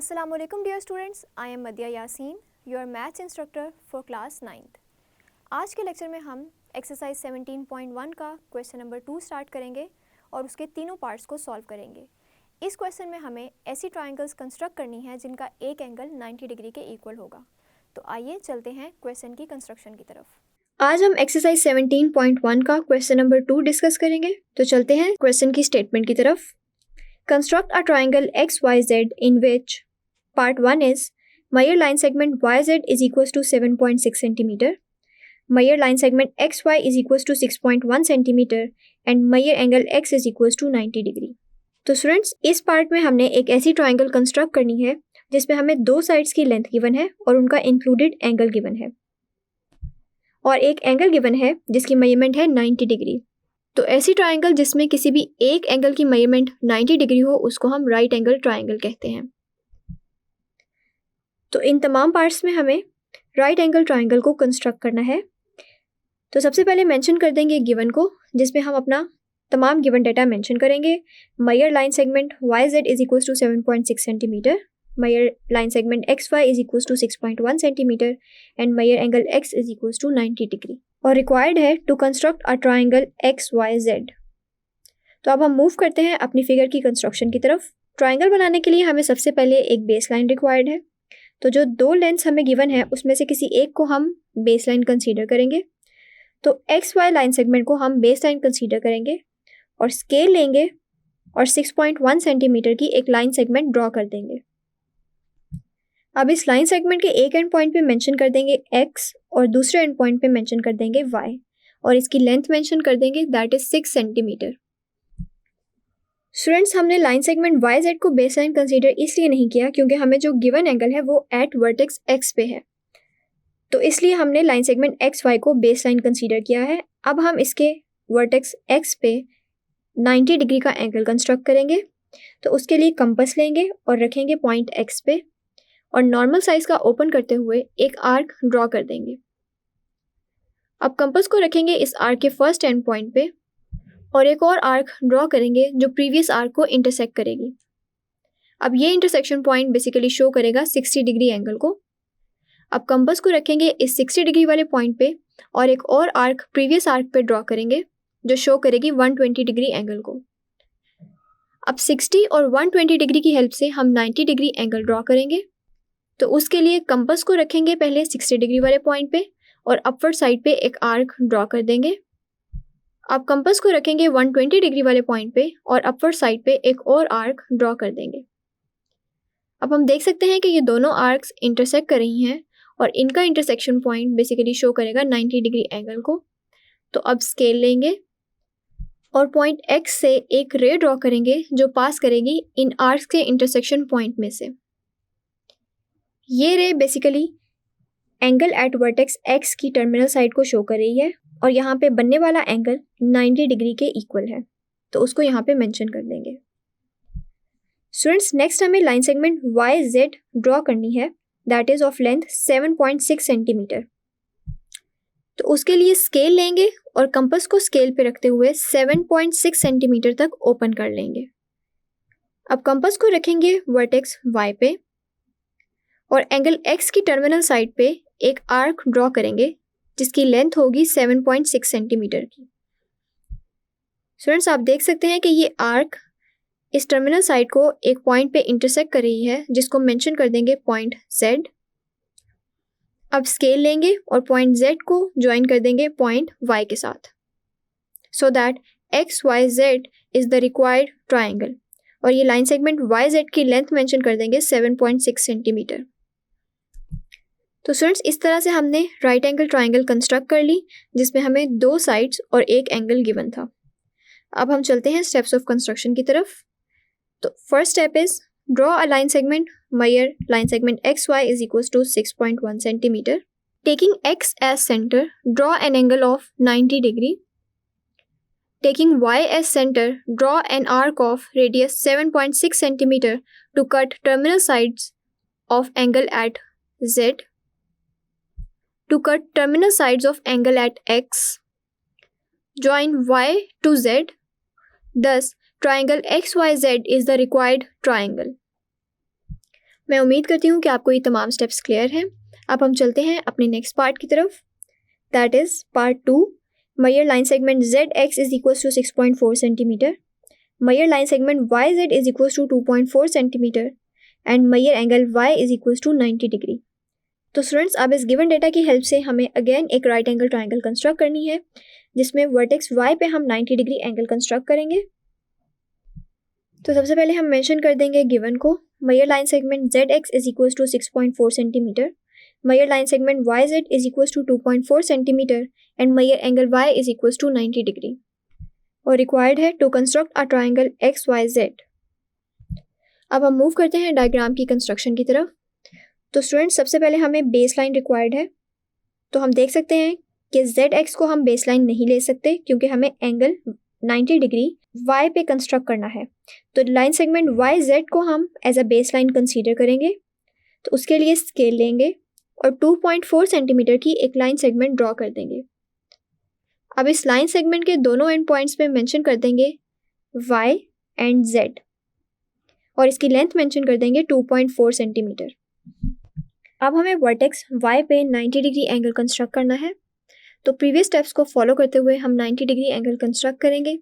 Assalamualaikum dear students, I am Madhya Yasin, your maths instructor for class 9th। आज के lecture में हम exercise 17.1 का क्वेश्चन नंबर 2 स्टार्ट करेंगे और उसके तीनों पार्ट्स को सॉल्व करेंगे। इस क्वेश्चन में हमें ऐसी ट्रायंगल्स कंस्ट्रक्ट करनी है जिनका एक एंगल 90 डिग्री के इक्वल होगा। तो आइए चलते हैं क्वेश्चन की कंस्ट्रक्शन की तरफ। आज हम एक्सरसाइज 17.1 का क्वेश्चन नंबर 2 डिस्कस करेंगे। तो चलते हैं क्वेश्चन की स्टेटमेंट की तरफ। Construct a triangle XYZ in which part 1 is measure line segment YZ is equals to 7.6 cm, measure line segment XY is equals to 6.1 cm and measure angle X is equals to 90 degree। तो students, इस part में हमने एक ऐसी triangle construct करनी है जिसमें हमें दो साइड्स की लेंथ गिवन है और उनका इंक्लूडेड एंगल गिवन है और एक एंगल गिवन है जिसकी मेजरमेंट है 90 डिग्री। तो ऐसी ट्राइंगल जिसमें किसी भी एक एंगल की मेजरमेंट 90 डिग्री हो उसको हम राइट एंगल ट्राइंगल कहते हैं। तो इन तमाम पार्ट्स में हमें राइट एंगल ट्राइंगल को कंस्ट्रक्ट करना है। तो सबसे पहले मेंशन कर देंगे गिवन को, जिसमें हम अपना तमाम गिवन डाटा मेंशन करेंगे। Measure line segment YZ is equals to 7.6 centimetre, measure line segment XY is equals to 6.1 centimetre and measure angle X is equals to 90 degree और रिक्वायर्ड है to construct a triangle XYZ। तो अब हम move करते हैं अपनी figure की construction की तरफ। ट्राइंगल बनाने के लिए हमें सबसे पहले एक बेस लाइन रिक्वायर्ड है। तो जो दो लेंथ्स हमें गिवन है उसमें से किसी एक को हम बेस लाइन कंसीडर करेंगे। तो XY लाइन सेगमेंट को हम बेस लाइन कंसीडर करेंगे और स्केल लेंगे और 6.1 सेंटीमीटर की एक लाइन सेगमेंट ड्रॉ कर देंगे। अब इस लाइन सेगमेंट के एक एंड पॉइंट पे मेंशन कर देंगे X और दूसरे एंड पॉइंट पे मेंशन कर देंगे Y और इसकी लेंथ मेंशन कर देंगे, दैट इज 6 सेंटीमीटर। स्टूडेंट्स, हमने लाइन सेगमेंट YZ को बेस लाइन कंसीडर इसलिए नहीं किया क्योंकि हमें जो गिवन एंगल है वो एट वर्टेक्स X पे है, तो इसलिए हमने लाइन सेगमेंट XY को बेस लाइन कंसीडर किया है। अब हम इसके वर्टेक्स X पे 90 डिग्री का एंगल कंस्ट्रक्ट करेंगे। तो उसके लिए कंपास लेंगे और रखेंगे पॉइंट X पे और नॉर्मल साइज का ओपन करते हुए एक आर्क ड्रॉ कर देंगे। अब कंपास को रखेंगे इस आर्क के फर्स्ट एंड पॉइंट पे और एक और आर्क ड्रॉ करेंगे जो प्रीवियस आर्क को इंटरसेक्ट करेगी। अब ये इंटरसेक्शन पॉइंट बेसिकली शो करेगा 60 डिग्री एंगल को। अब कंपास को रखेंगे इस 60 डिग्री वाले पॉइंट पे और एक और आर्क प्रीवियस आर्क पे ड्रॉ करेंगे जो शो करेगी 120 डिग्री एंगल को। अब 60 और 120 डिग्री की हेल्प से हम 90 डिग्री एंगल ड्रॉ करेंगे। तो उसके लिए कंपास को रखेंगे पहले 60 डिग्री वाले पॉइंट पे और अपवर्ड साइड पे एक आर्क ड्रॉ कर देंगे। अब कंपास को रखेंगे 120 डिग्री वाले पॉइंट पे और अपवर्ड साइड पे एक और आर्क ड्रॉ कर देंगे। अब हम देख सकते हैं कि ये दोनों आर्क्स इंटरसेक्ट कर रही हैं और इनका इंटरसेक्शन पॉइंट बेसिकली शो करेगा 90 डिग्री एंगल को। तो अब स्केल लेंगे और पॉइंट X से एक रे ड्रॉ करेंगे जो पास करेगी इन आर्क्स के इंटरसेक्शन पॉइंट में से। ये रे basically angle eight vertex X की टर्मिनल साइड को शो कर रही है और यहाँ पे बनने वाला एंगल 90 डिग्री के इक्वल है, तो उसको यहाँ पे मेंशन कर देंगे। स्टूडेंट्स, नेक्स्ट हमें लाइन सेगमेंट YZ ड्रॉ करनी है, that is of length 7.6 centimetre. तो उसके लिए स्केल लेंगे और कंपास को स्केल पे रखते हुए 7.6 सेंटीमीटर तक ओपन कर लेंगे। अब कंपास को रखेंगे वर्टेक्स Y पे और एंगल X की टर्मिनल साइड पे एक आर्क ड्रॉ करेंगे जिसकी लेंथ होगी 7.6 सेंटीमीटर की। स्टूडेंट्स, आप देख सकते हैं कि ये आर्क इस टर्मिनल साइड को एक पॉइंट पे इंटरसेक्ट कर रही है जिसको मेंशन कर देंगे पॉइंट Z। अब स्केल लेंगे और पॉइंट Z को ज्वाइन कर देंगे पॉइंट Y के साथ, so that XYZ is the required triangle और ये लाइन सेगमेंट YZ की लेंथ मेंशन कर देंगे 7.6 सेंटीमीटर। तो स्टूडेंट्स, इस तरह से हमने राइट एंगल ट्राइंगल कंस्ट्रक्ट कर ली जिसमें हमें दो साइड्स और एक एंगल गिवन था। अब हम चलते हैं स्टेप्स ऑफ कंस्ट्रक्शन की तरफ। तो first step is draw a line segment, measure line segment XY is equals to 6.1 centimetre. Taking X as centre, draw an angle of 90 degree. Taking Y as centre, draw an arc of radius 7.6 centimetre to cut terminal sides of angle at Z. To cut terminal sides of angle at X, join Y to Z. Thus, triangle XYZ is the required triangle. मैं उम्मीद करती हूँ कि आपको ये तमाम steps clear हैं। अब हम चलते हैं अपने नेक्स्ट पार्ट की तरफ, that is part 2। Measure line segment ZX is equals to 6.4 centimetre, measure line segment YZ is equals to 2.4 centimetre and measure angle Y is equals to 90 degree. तो students, अब इस गिवन डेटा की help से हमें again एक right angle triangle construct करनी है, जिसमें वर्टेक्स Y पे हम 90 डिग्री एंगल कंस्ट्रक्ट करेंगे। तो सबसे पहले हम मेंशन कर देंगे गिवन को। Measure line segment ZX is equals to 6.4 centimetre, measure line segment YZ is equals to 2.4 centimetre and measure angle Y is equals to 90 degree, और रिक्वायर्ड है to construct a triangle XYZ। अब हम move करते हैं diagram की construction की तरफ। तो स्टूडेंट्स, सबसे पहले हमें बेस लाइन रिक्वायर्ड है। तो हम देख सकते हैं कि ZX को हम बेस लाइन नहीं ले सकते, क्योंकि हमें एंगल 90 डिग्री Y पे कंस्ट्रक्ट करना है। तो लाइन सेगमेंट YZ को हम as a base line consider करेंगे। तो उसके लिए स्केल लेंगे और 2.4 सेंटीमीटर की एक लाइन सेगमेंट ड्रॉ कर देंगे। अब इस लाइन सेगमेंट के दोनों एंड पॉइंट्स पे मेंशन कर देंगे Y एंड Z, और इसकी लेंथ मेंशन कर देंगे 2.4 सेंटीमीटर। अब हमें वर्टेक्स Y पे 90 डिग्री एंगल कंस्ट्रक्ट करना है। तो प्रीवियस स्टेप्स को फॉलो करते हुए हम 90 डिग्री एंगल कंस्ट्रक्ट करेंगे,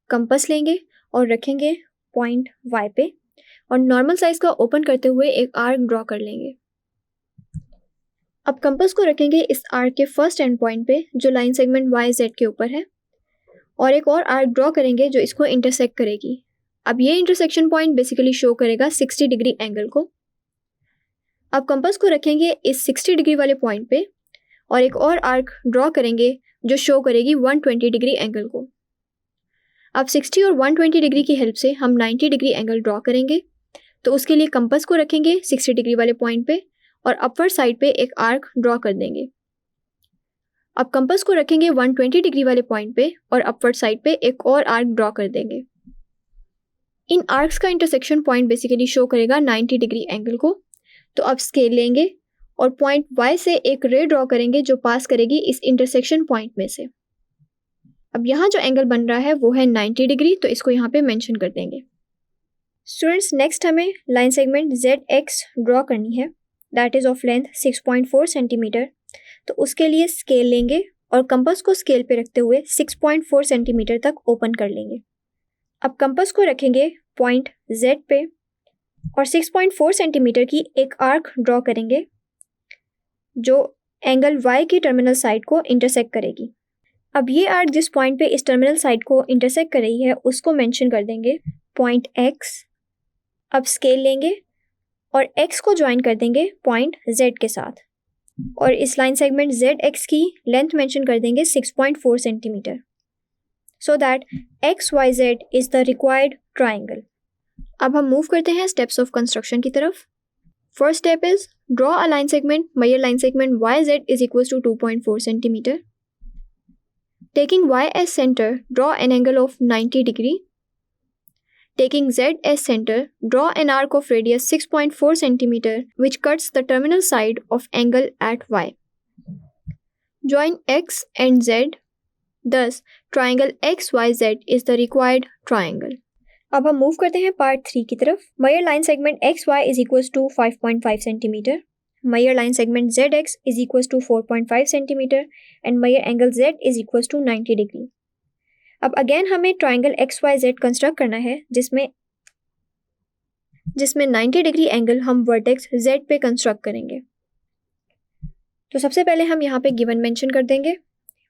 कंपास लेंगे और रखेंगे पॉइंट Y पे, और नॉर्मल साइज का ओपन करते हुए एक आर्क ड्रॉ कर लेंगे। अब कंपास को रखेंगे इस आर्क के फर्स्ट एंड पॉइंट पे जो लाइन सेगमेंट YZ के ऊपर है, और एक और आर्क ड्रॉ करेंगे जो इसको इंटरसेक्ट करेगी। अब ये इंटरसेक्शन पॉइंट बेसिकली शो करेगा 60 डिग्री एंगल को। अब कंपास को रखेंगे इस 60 डिग्री वाले पॉइंट पे और एक और आर्क ड्रॉ करेंगे जो शो करेगी 120 डिग्री एंगल को। अब 60 और 120 डिग्री की हेल्प से हम 90 डिग्री एंगल ड्रॉ करेंगे। तो उसके लिए कंपास को रखेंगे 60 डिग्री वाले पॉइंट पे और अपवर्ड साइड पे एक आर्क ड्रॉ कर देंगे। अब कंपास को रखेंगे 120 डिग्री वाले पॉइंट पे और अपवर्ड साइड पे एक और आर्क ड्रॉ कर देंगे। इन आर्क्स का इंटरसेक्शन पॉइंट बेसिकली शो करेगा 90 डिग्री एंगल को। तो अब स्केल लेंगे और पॉइंट Y से एक रे ड्रॉ करेंगे जो पास करेगी इस इंटरसेक्शन पॉइंट में से। अब यहाँ जो एंगल बन रहा है वो है 90 डिग्री, तो इसको यहाँ पे मेंशन कर देंगे। स्टूडेंट्स, नेक्स्ट हमें लाइन सेगमेंट ZX ड्रॉ करनी है, that is of length 6.4 centimetre. तो उसके लिए स्केल लेंगे और कंपास को स्केल पे रखते हुए 6.4 सेंटीमीटर तक ओपन कर लेंगे। अब कंपास को रखेंगे पॉइंट Z पे और 6.4 सेंटीमीटर की एक आर्क ड्रॉ करेंगे जो एंगल Y की टर्मिनल साइड को इंटरसेक्ट करेगी। अब ये आर्क जिस पॉइंट पे इस टर्मिनल साइड को इंटरसेक्ट कर रही है उसको मेंशन कर देंगे पॉइंट X। अब स्केल लेंगे और X को ज्वाइन कर देंगे पॉइंट Z के साथ, और इस लाइन सेगमेंट ZX की लेंथ मेंशन कर देंगे 6.4 centimetre, so that XYZ is the required triangle. अब हम मूव करते हैं स्टेप्स ऑफ कंस्ट्रक्शन की तरफ। First step is draw a line segment, measure line segment YZ is equals to 2.4 centimetre. Taking Y as center, draw an angle of 90 degree. Taking Z as center, draw an arc of radius 6.4 centimeter which cuts the terminal side of angle at Y. Join X and Z. Thus, triangle XYZ is the required triangle. अब हम move करते हैं part 3 की तरफ। Measure line segment XY is equals to 5.5 centimetre, measure line segment ZX is equals to 4.5 centimetre and measure angle Z is equals to 90 degree. अब again हमें triangle XYZ construct करना है जिसमें 90 डिग्री एंगल हम vertex Z पे construct करेंगे। तो सबसे पहले हम यहाँ पे गिवन मेंशन कर देंगे।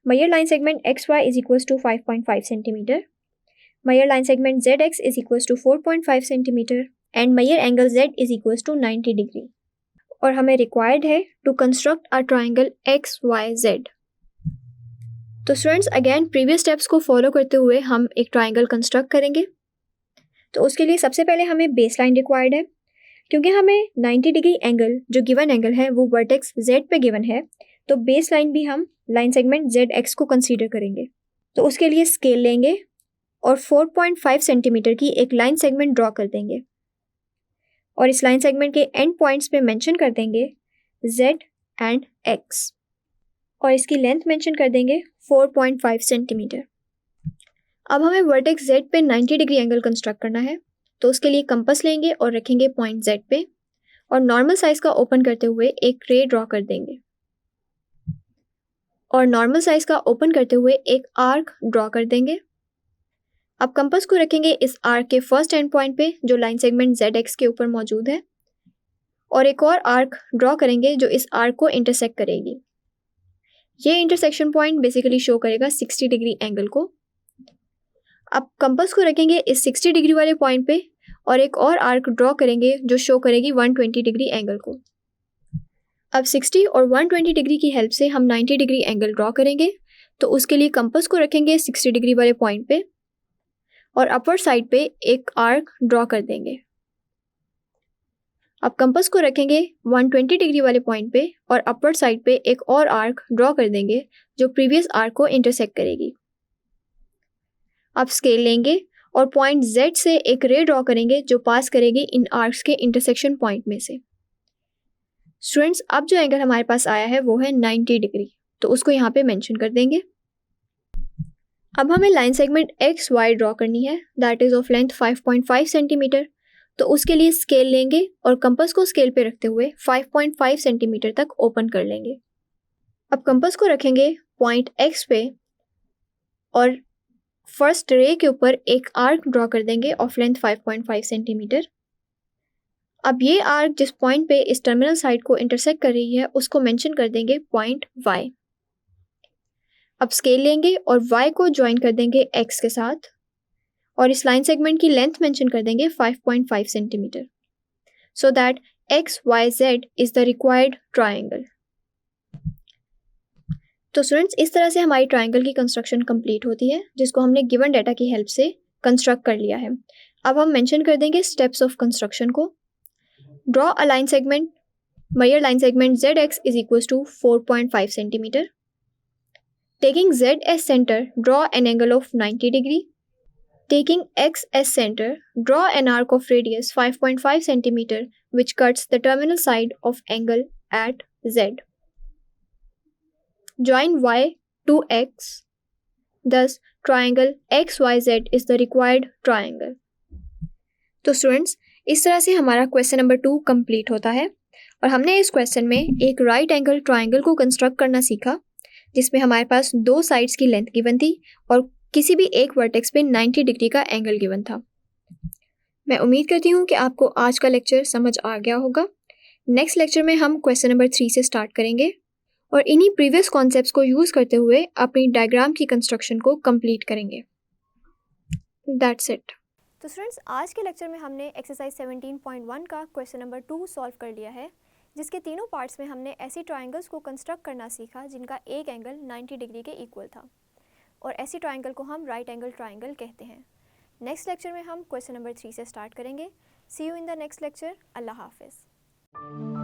Measure line segment XY is equals to 5.5 centimetre, measure line segment ZX is equals to 4.5 centimetre and measure angle Z is equals to 90 degree, और हमें रिक्वायर्ड है to construct a triangle XYZ। तो students, again previous steps को follow करते हुए हम एक triangle construct करेंगे। तो उसके लिए सबसे पहले हमें बेस लाइन रिक्वायर्ड है, क्योंकि हमें 90 डिग्री एंगल जो गिवन एंगल है वो वर्टेक्स Z पे गिवन है, तो बेस लाइन भी हम लाइन सेगमेंट ZX को कंसीडर करेंगे। तो उसके लिए स्केल लेंगे और 4.5 सेंटीमीटर की एक लाइन सेगमेंट ड्रॉ कर देंगे, और इस लाइन सेगमेंट के एंड पॉइंट्स पे मेंशन कर देंगे Z एंड X, और इसकी लेंथ मेंशन कर देंगे 4.5 सेंटीमीटर। अब हमें वर्टेक्स Z पे 90 डिग्री एंगल कंस्ट्रक्ट करना है। तो उसके लिए कंपास लेंगे और रखेंगे पॉइंट Z पे, और नॉर्मल साइज का ओपन करते हुए एक रे ड्रॉ कर देंगे और नॉर्मल साइज का ओपन करते हुए एक आर्क ड्रॉ कर देंगे। अब कंपास को रखेंगे इस आर्क के फर्स्ट एंड पॉइंट पे जो लाइन सेगमेंट ZX के ऊपर मौजूद है और एक और आर्क ड्रॉ करेंगे जो इस आर्क को इंटरसेक्ट करेगी। ये इंटरसेक्शन पॉइंट बेसिकली शो करेगा 60 डिग्री एंगल को। अब कंपास को रखेंगे इस 60 डिग्री वाले पॉइंट पे और एक और आर्क ड्रॉ करेंगे जो शो करेगी 120 डिग्री एंगल को। अब 60 और 120 डिग्री की हेल्प से हम 90 डिग्री एंगल ड्रॉ करेंगे, तो उसके लिए कंपास को रखेंगे 60 डिग्री वाले पॉइंट पे और अपर साइड पे एक आर्क ड्रॉ कर देंगे। अब कंपास को रखेंगे 120 डिग्री वाले पॉइंट पे और अपर साइड पे एक और आर्क ड्रॉ कर देंगे जो प्रीवियस आर्क को इंटरसेक्ट करेगी। अब स्केल लेंगे और पॉइंट Z से एक रे ड्रॉ करेंगे जो पास करेगी इन आर्क्स के इंटरसेक्शन पॉइंट में से। स्टूडेंट्स, अब जो एंगल हमारे पास आया है वो है 90 डिग्री, तो उसको यहाँ पे मेंशन कर देंगे। अब हमें लाइन सेगमेंट XY ड्रॉ करनी है, that is of length 5.5 centimetre. तो उसके लिए स्केल लेंगे और कंपास को स्केल पे रखते हुए 5.5 सेंटीमीटर तक ओपन कर लेंगे। अब कंपास को रखेंगे पॉइंट X पे और फर्स्ट रे के ऊपर एक आर्क ड्रॉ कर देंगे ऑफ लेंथ 5.5 सेंटीमीटर। अब ये आर्क जिस पॉइंट पे इस टर्मिनल साइड को इंटरसेक्ट कर रही है उसको मेंशन कर देंगे पॉइंट Y। अब स्केल लेंगे और Y को ज्वाइन कर देंगे X के साथ और इस लाइन सेगमेंट की लेंथ मेंशन कर देंगे 5.5 centimetre, so that XYZ is the required triangle. तो स्टूडेंट्स, इस तरह से हमारी ट्राइंगल की कंस्ट्रक्शन कंप्लीट होती है जिसको हमने गिवन डाटा की हेल्प से कंस्ट्रक्ट कर लिया है। अब हम मेंशन कर देंगे स्टेप्स ऑफ कंस्ट्रक्शन को। Draw a line segment, measure line segment ZX is equals to 4.5 centimeter. Taking Z as center, draw an angle of 90 degree. Taking X as center, draw an arc of radius 5.5 centimeter which cuts the terminal side of angle at Z. Join Y to X. Thus, triangle XYZ is the required triangle. तो students, इस तरह से हमारा question number 2 complete होता है और हमने इस क्वेश्चन में एक राइट एंगल ट्राइंगल को कंस्ट्रक्ट करना सीखा जिसमें हमारे पास दो साइड्स की लेंथ गिवन थी और किसी भी एक वर्टेक्स पे 90 डिग्री का एंगल गिवन था। मैं उम्मीद करती हूँ कि आपको आज का लेक्चर समझ आ गया होगा। नेक्स्ट लेक्चर में हम क्वेश्चन नंबर 3 से स्टार्ट करेंगे और इन्हीं प्रीवियस कॉन्सेप्ट्स को यूज़ करते हुए अपनी डायग्राम की कंस्ट्रक्शन को कंप्लीट करेंगे। That's it. तो स्टूडेंट्स, आज के लेक्चर में हमने एक्सरसाइज 17.1 का क्वेश्चन नंबर 2 सॉल्व कर लिया है, जिसके तीनों पार्ट्स में हमने ऐसी ट्राइंगल्स को कंस्ट्रक्ट करना सीखा जिनका एक एंगल 90 डिग्री के इक्वल था और ऐसी ट्राइंगल को हम राइट एंगल ट्राइंगल कहते हैं। नेक्स्ट लेक्चर में हम क्वेश्चन नंबर 3 से स्टार्ट करेंगे। See you in the next lecture. अल्लाह हाफिज़।